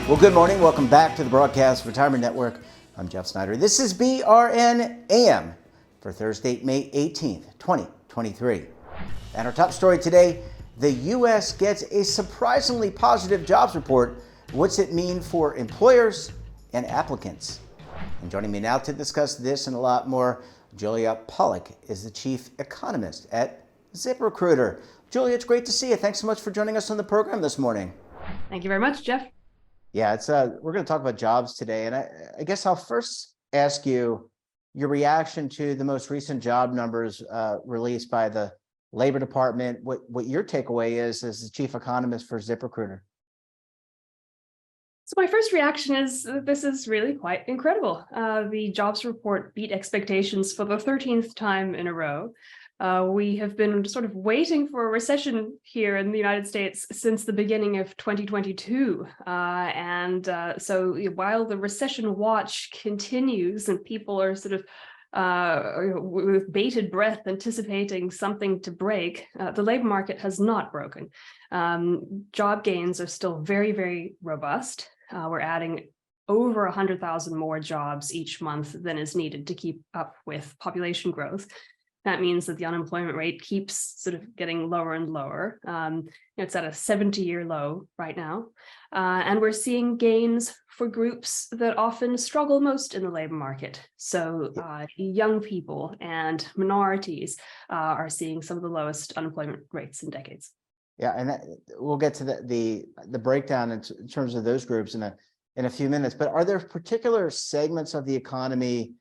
Well, good morning. Welcome back to the Broadcast Retirement Network. I'm Jeff Snyder. This is BRN AM for Thursday, May 18th, 2023. And our top story today, the U.S. gets a surprisingly positive jobs report. What's it mean for employers and applicants? And joining me now to discuss this and a lot more, Julia Pollak is the chief economist at ZipRecruiter. Julia, it's great to see you. Thanks so much for joining us on the program this morning. Thank you very much, Jeff. Yeah, we're going to talk about jobs today, and I guess I'll first ask you your reaction to the most recent job numbers released by the Labor Department. What your takeaway is as the chief economist for ZipRecruiter? So my first reaction is that this is really quite incredible. The jobs report beat expectations for the 13th time in a row. We have been sort of waiting for a recession here in the United States since the beginning of 2022. So while the recession watch continues and people are sort of with bated breath anticipating something to break, the labor market has not broken. Job gains are still very, very robust. We're adding over 100,000 more jobs each month than is needed to keep up with population growth. That means that the unemployment rate keeps sort of getting lower and lower. It's at a 70-year low right now. And we're seeing gains for groups that often struggle most in the labor market. So young people and minorities are seeing some of the lowest unemployment rates in decades. Yeah, and we'll get to the breakdown in terms of those groups in a few minutes. But are there particular segments of the economy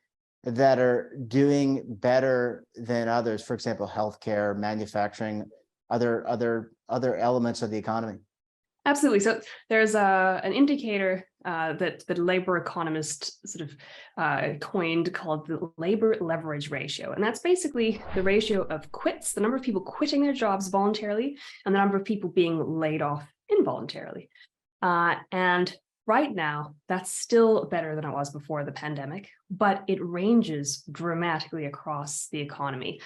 that are doing better than others? For example, healthcare, manufacturing, other elements of the economy. Absolutely. So there's an indicator that the Labor Economist sort of coined called the labor leverage ratio. And that's basically the ratio of quits, the number of people quitting their jobs voluntarily, and the number of people being laid off involuntarily. And right now, that's still better than it was before the pandemic, but it ranges dramatically across the economy.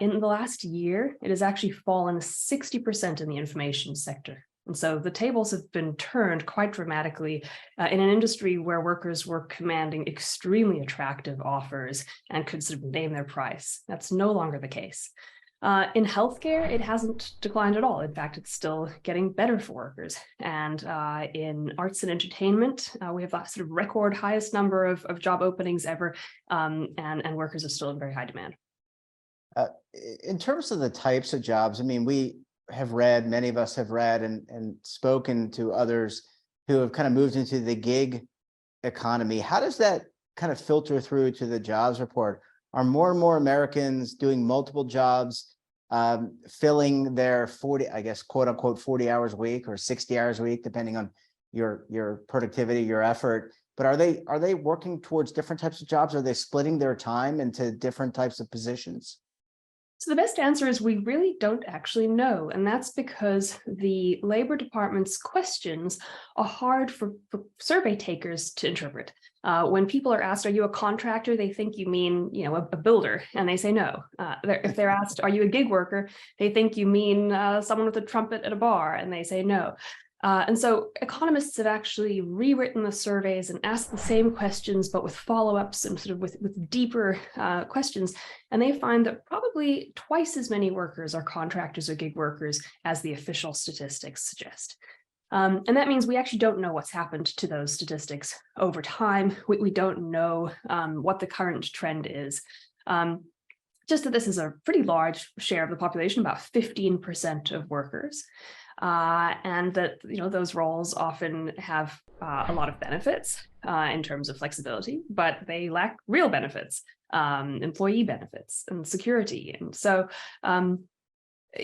In the last year, it has actually fallen 60% in the information sector. And so the tables have been turned quite dramatically in an industry where workers were commanding extremely attractive offers and could sort of name their price. That's no longer the case. In healthcare, it hasn't declined at all. In fact, it's still getting better for workers. And in arts and entertainment, we have that sort of record highest number of job openings ever, and workers are still in very high demand. In terms of the types of jobs, I mean, many of us have read and spoken to others who have kind of moved into the gig economy. How does that kind of filter through to the jobs report? Are more and more Americans doing multiple jobs, filling their 40, I guess, quote unquote, 40 hours a week or 60 hours a week, depending on your productivity, your effort? But are they working towards different types of jobs? Are they splitting their time into different types of positions? So the best answer is we really don't actually know. And that's because the Labor Department's questions are hard for survey takers to interpret. When people are asked, are you a contractor? They think you mean, a builder, and they say no. If they're asked, are you a gig worker? They think you mean someone with a trumpet at a bar, and they say no. And so economists have actually rewritten the surveys and asked the same questions, but with follow-ups and sort of with deeper questions. And they find that probably twice as many workers are contractors or gig workers as the official statistics suggest. And that means we actually don't know what's happened to those statistics over time. We don't know what the current trend is. Just that this is a pretty large share of the population, about 15% of workers. And that those roles often have a lot of benefits in terms of flexibility, but they lack real benefits, employee benefits and security. And so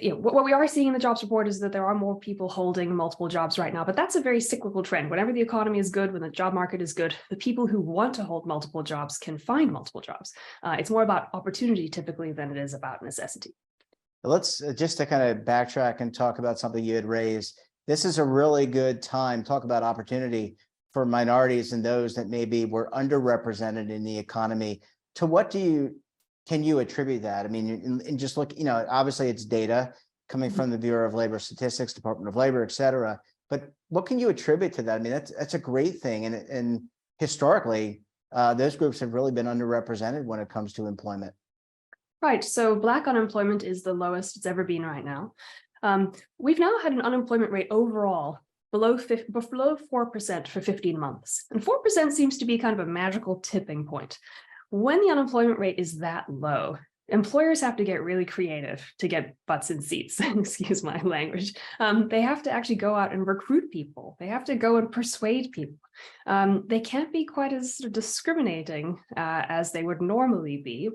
what we are seeing in the jobs report is that there are more people holding multiple jobs right now, but that's a very cyclical trend. Whenever the economy is good, when the job market is good, the people who want to hold multiple jobs can find multiple jobs. It's more about opportunity typically than it is about necessity. Let's just to kind of backtrack and talk about something you had raised. This is a really good time, talk about opportunity for minorities and those that maybe were underrepresented in the economy. To what can you attribute that? I mean, and just look, obviously it's data coming from the Bureau of Labor Statistics, Department of Labor, et cetera. But what can you attribute to that? I mean, that's a great thing. And historically, those groups have really been underrepresented when it comes to employment. Right. So Black unemployment is the lowest it's ever been right now. We've now had an unemployment rate overall below 4% for 15 months. And 4% seems to be kind of a magical tipping point. When the unemployment rate is that low, employers have to get really creative to get butts in seats, excuse my language. They have to actually go out and recruit people. They have to go and persuade people. They can't be quite as discriminating as they would normally be.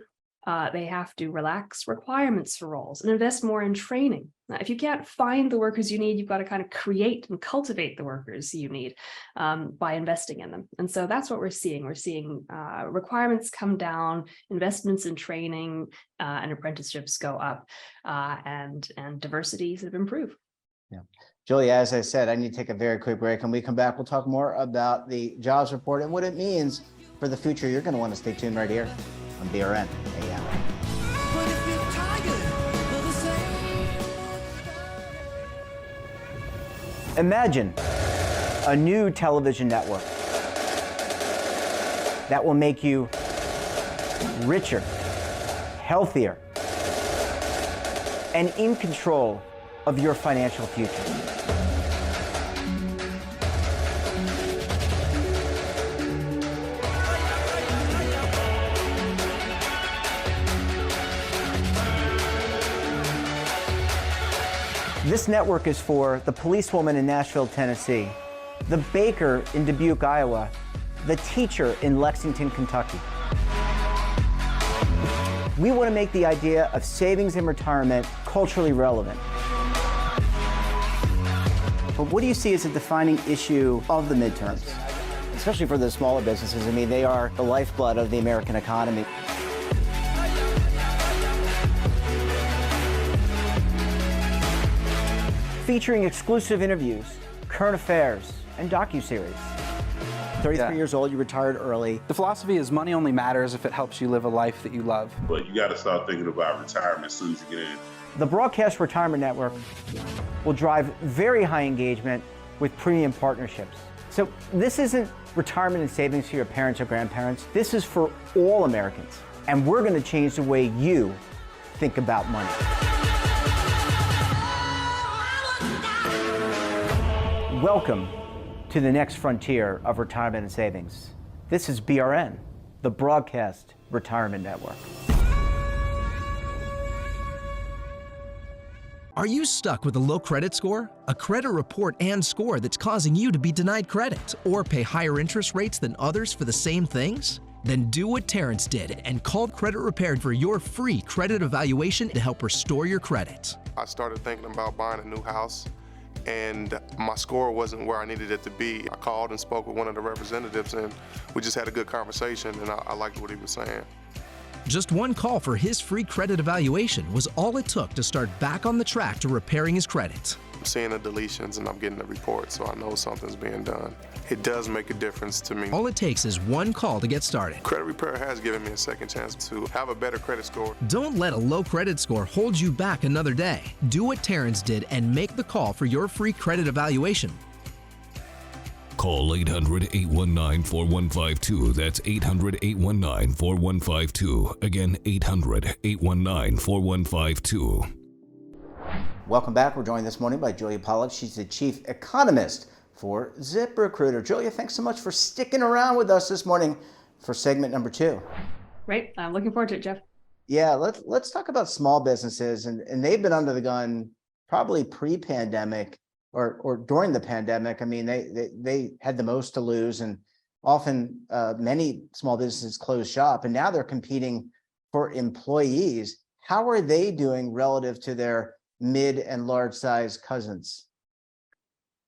They have to relax requirements for roles and invest more in training. If you can't find the workers you need, you've got to kind of create and cultivate the workers you need by investing in them. And so that's what we're seeing. We're seeing requirements come down, investments in training and apprenticeships go up, and diversities have improved. Yeah. Julia, as I said, I need to take a very quick break. When we come back, we'll talk more about the jobs report and what it means for the future. You're going to want to stay tuned right here on BRN AM. Imagine a new television network that will make you richer, healthier, and in control of your financial future. This network is for the policewoman in Nashville, Tennessee, the baker in Dubuque, Iowa, the teacher in Lexington, Kentucky. We want to make the idea of savings and retirement culturally relevant. But what do you see as a defining issue of the midterms, especially for the smaller businesses? I mean, they are the lifeblood of the American economy. Featuring exclusive interviews, current affairs, and docuseries. 33 years old, you retired early. The philosophy is money only matters if it helps you live a life that you love. But you got to start thinking about retirement as soon as you get in. The Broadcast Retirement Network will drive very high engagement with premium partnerships. So this isn't retirement and savings for your parents or grandparents. This is for all Americans. And we're going to change the way you think about money. Welcome to the next frontier of retirement and savings. This is BRN, the Broadcast Retirement Network. Are you stuck with a low credit score? A credit report and score that's causing you to be denied credit or pay higher interest rates than others for the same things? Then do what Terrence did and call Credit Repaired for your free credit evaluation to help restore your credit. I started thinking about buying a new house, and my score wasn't where I needed it to be. I called and spoke with one of the representatives, and we just had a good conversation, and I liked what he was saying. Just one call for his free credit evaluation was all it took to start back on the track to repairing his credit. I'm seeing the deletions and I'm getting the report, so I know something's being done. It does make a difference to me. All it takes is one call to get started. Credit Repair has given me a second chance to have a better credit score. Don't let a low credit score hold you back another day. Do what Terrence did and make the call for your free credit evaluation. Call 800-819-4152. That's 800-819-4152. Again, 800-819-4152. Welcome back. We're joined this morning by Julia Pollak. She's the chief economist for ZipRecruiter. Julia, thanks so much for sticking around with us this morning for segment number 2. Right. I'm looking forward to it, Jeff. Yeah, let's talk about small businesses, and they've been under the gun probably pre-pandemic or during the pandemic. I mean, they had the most to lose, and often many small businesses closed shop, and now they're competing for employees. How are they doing relative to their mid and large size cousins?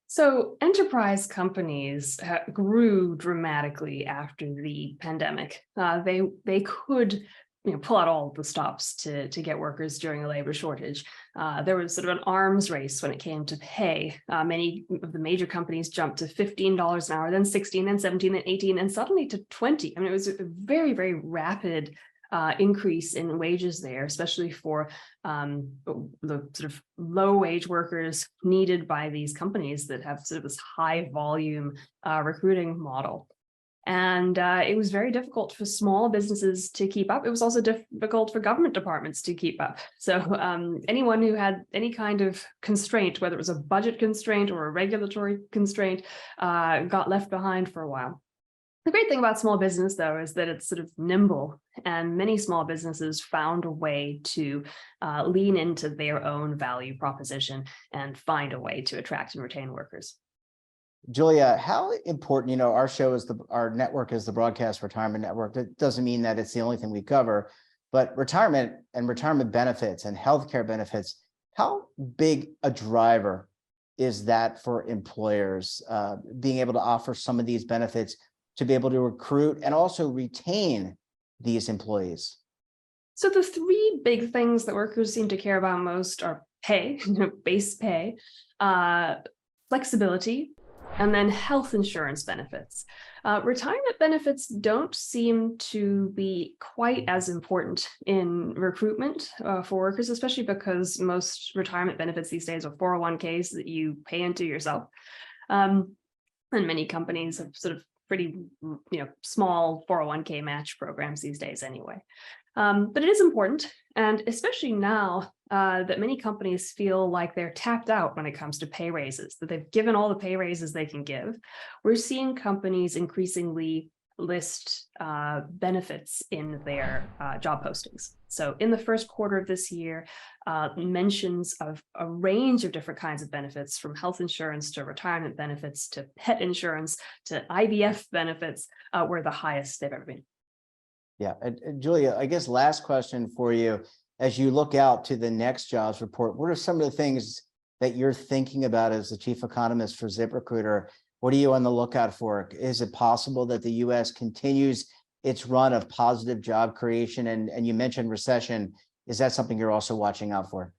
So enterprise companies grew dramatically after the pandemic. They could pull out all the stops to get workers during a labor shortage. There was sort of an arms race when it came to pay. Many of the major companies jumped to $15 an hour, then 16, then 17, then 18, and suddenly to 20. I mean, it was a very, very rapid increase in wages there, especially for the sort of low wage workers needed by these companies that have sort of this high volume recruiting model. And it was very difficult for small businesses to keep up. It was also difficult for government departments to keep up. So anyone who had any kind of constraint, whether it was a budget constraint or a regulatory constraint, got left behind for a while. The great thing about small business, though, is that it's sort of nimble, and many small businesses found a way to lean into their own value proposition and find a way to attract and retain workers. Julia, how important, our show is our network is the Broadcast Retirement Network. That doesn't mean that it's the only thing we cover, but retirement and retirement benefits and healthcare benefits, how big a driver is that for employers, being able to offer some of these benefits to be able to recruit and also retain these employees? So the three big things that workers seem to care about most are pay, base pay, flexibility, and then health insurance benefits. Retirement benefits don't seem to be quite as important in recruitment for workers, especially because most retirement benefits these days are 401ks that you pay into yourself. And many companies have sort of pretty, small 401k match programs these days anyway. But it is important, and especially now that many companies feel like they're tapped out when it comes to pay raises, that they've given all the pay raises they can give. We're seeing companies increasingly list benefits in their job postings. So in the first quarter of this year, mentions of a range of different kinds of benefits, from health insurance to retirement benefits to pet insurance to IVF benefits, were the highest they've ever been. Yeah, and Julia, I guess last question for you. As you look out to the next jobs report, what are some of the things that you're thinking about as the chief economist for ZipRecruiter? What are you on the lookout for? Is it possible that the U.S. continues its run of positive job creation? And you mentioned recession. Is that something you're also watching out for?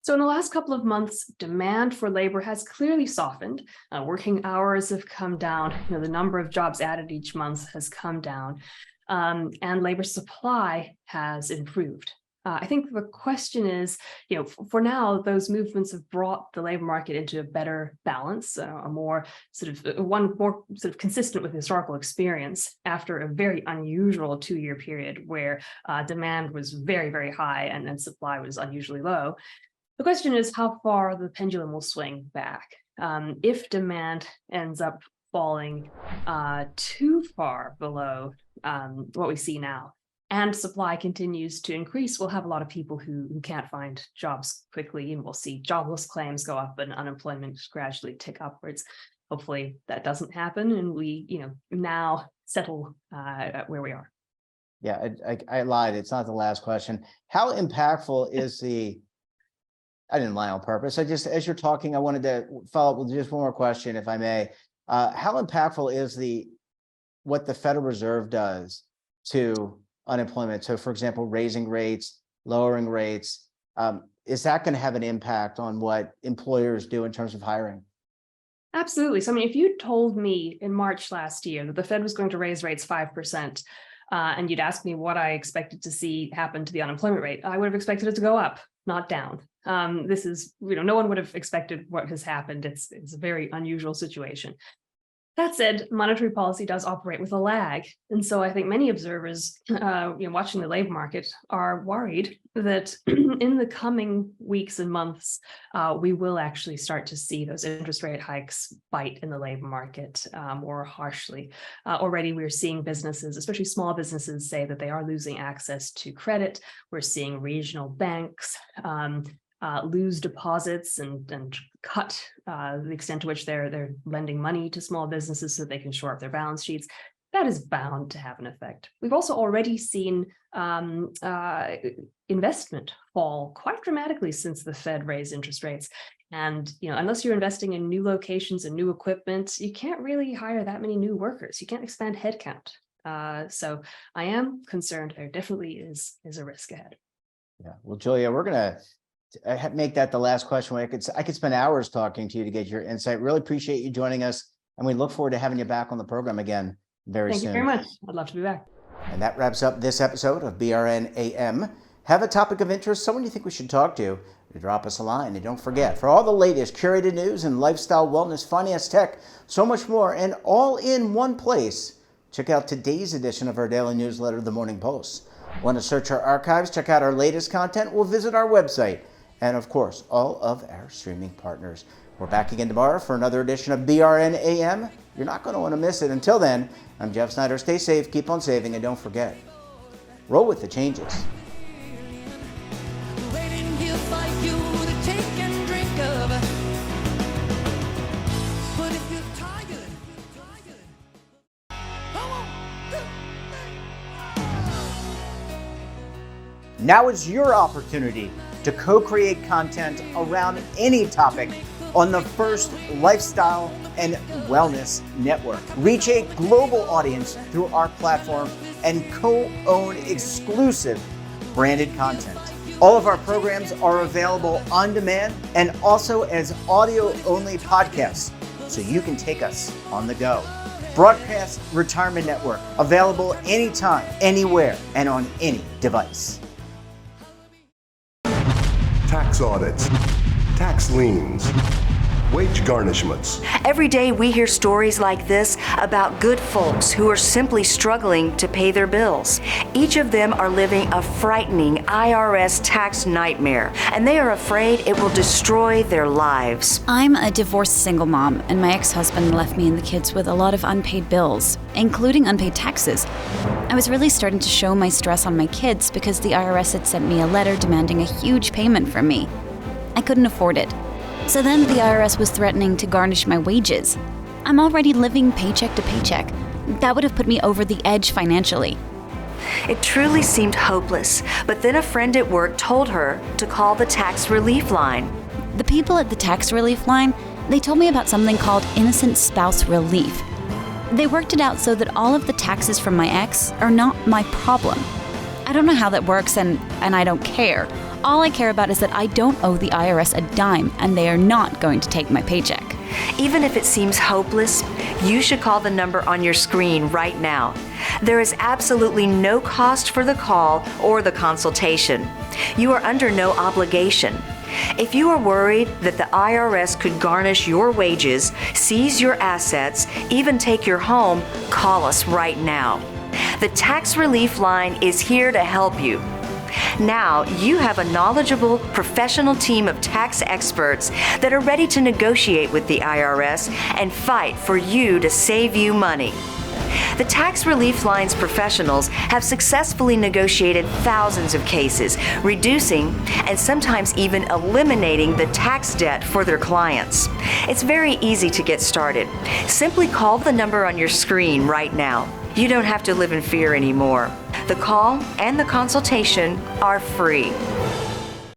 So in the last couple of months, demand for labor has clearly softened. Working hours have come down. The number of jobs added each month has come down. And labor supply has improved. I think the question is, for now, those movements have brought the labor market into a better balance, a more sort of consistent with historical experience after a very unusual 2-year period where demand was very, very high and supply was unusually low. The question is how far the pendulum will swing back. If demand ends up falling too far below what we see now, and supply continues to increase, we'll have a lot of people who can't find jobs quickly, and we'll see jobless claims go up and unemployment gradually tick upwards. Hopefully that doesn't happen, and we, now settle at where we are. Yeah, I lied. It's not the last question. How impactful is I didn't lie on purpose. As you're talking, I wanted to follow up with just one more question, if I may. How impactful is what the Federal Reserve does to unemployment? So, for example, raising rates, lowering rates, is that going to have an impact on what employers do in terms of hiring? Absolutely. So, if you told me in March last year that the Fed was going to raise rates 5%, and you'd ask me what I expected to see happen to the unemployment rate, I would have expected it to go up, not down. This is, no one would have expected what has happened. It's a very unusual situation. That said, monetary policy does operate with a lag. And so I think many observers, watching the labor market, are worried that in the coming weeks and months, we will actually start to see those interest rate hikes bite in the labor market more harshly. Already we're seeing businesses, especially small businesses, say that they are losing access to credit. We're seeing regional banks lose deposits and cut the extent to which they're lending money to small businesses so that they can shore up their balance sheets. That is bound to have an effect. We've also already seen investment fall quite dramatically since the Fed raised interest rates. And unless you're investing in new locations and new equipment, you can't really hire that many new workers. You can't expand headcount. So I am concerned there definitely is a risk ahead. Yeah. Well, Julia, we're going to make that the last question. I could spend hours talking to you to get your insight. Really appreciate you joining us, and we look forward to having you back on the program again very soon. Thank you very much. I'd love to be back. And that wraps up this episode of BRN AM. Have a topic of interest, someone you think we should talk to, drop us a line. And don't forget, for all the latest curated news and lifestyle, wellness, finance, tech, so much more, and all in one place, check out today's edition of our daily newsletter, The Morning Post. Want to search our archives, check out our latest content, we'll visit our website, and of course, all of our streaming partners. We're back again tomorrow for another edition of BRN AM. You're not going to want to miss it. Until then, I'm Jeff Snyder. Stay safe, keep on saving, and don't forget, roll with the changes. Now is your opportunity to co-create content around any topic on the first lifestyle and wellness network. Reach a global audience through our platform and co-own exclusive branded content. All of our programs are available on demand and also as audio-only podcasts, so you can take us on the go. Broadcast Retirement Network, available anytime, anywhere, and on any device. Tax audits, tax liens, wage garnishments. Every day we hear stories like this about good folks who are simply struggling to pay their bills. Each of them are living a frightening IRS tax nightmare, and they are afraid it will destroy their lives. I'm a divorced single mom, and my ex-husband left me and the kids with a lot of unpaid bills, including unpaid taxes. I was really starting to show my stress on my kids because the IRS had sent me a letter demanding a huge payment from me. I couldn't afford it. So then the IRS was threatening to garnish my wages. I'm already living paycheck to paycheck. That would have put me over the edge financially. It truly seemed hopeless, but then a friend at work told her to call the tax relief line. The people at the tax relief line, they told me about something called innocent spouse relief. They worked it out so that all of the taxes from my ex are not my problem. I don't know how that works, and I don't care. All I care about is that I don't owe the IRS a dime, and they are not going to take my paycheck. Even if it seems hopeless, you should call the number on your screen right now. There is absolutely no cost for the call or the consultation. You are under no obligation. If you are worried that the IRS could garnish your wages, seize your assets, even take your home, call us right now. The Tax Relief Line is here to help you. Now you have a knowledgeable, professional team of tax experts that are ready to negotiate with the IRS and fight for you to save you money. The Tax Relief Line's professionals have successfully negotiated thousands of cases, reducing and sometimes even eliminating the tax debt for their clients. It's very easy to get started. Simply call the number on your screen right now. You don't have to live in fear anymore. The call and the consultation are free.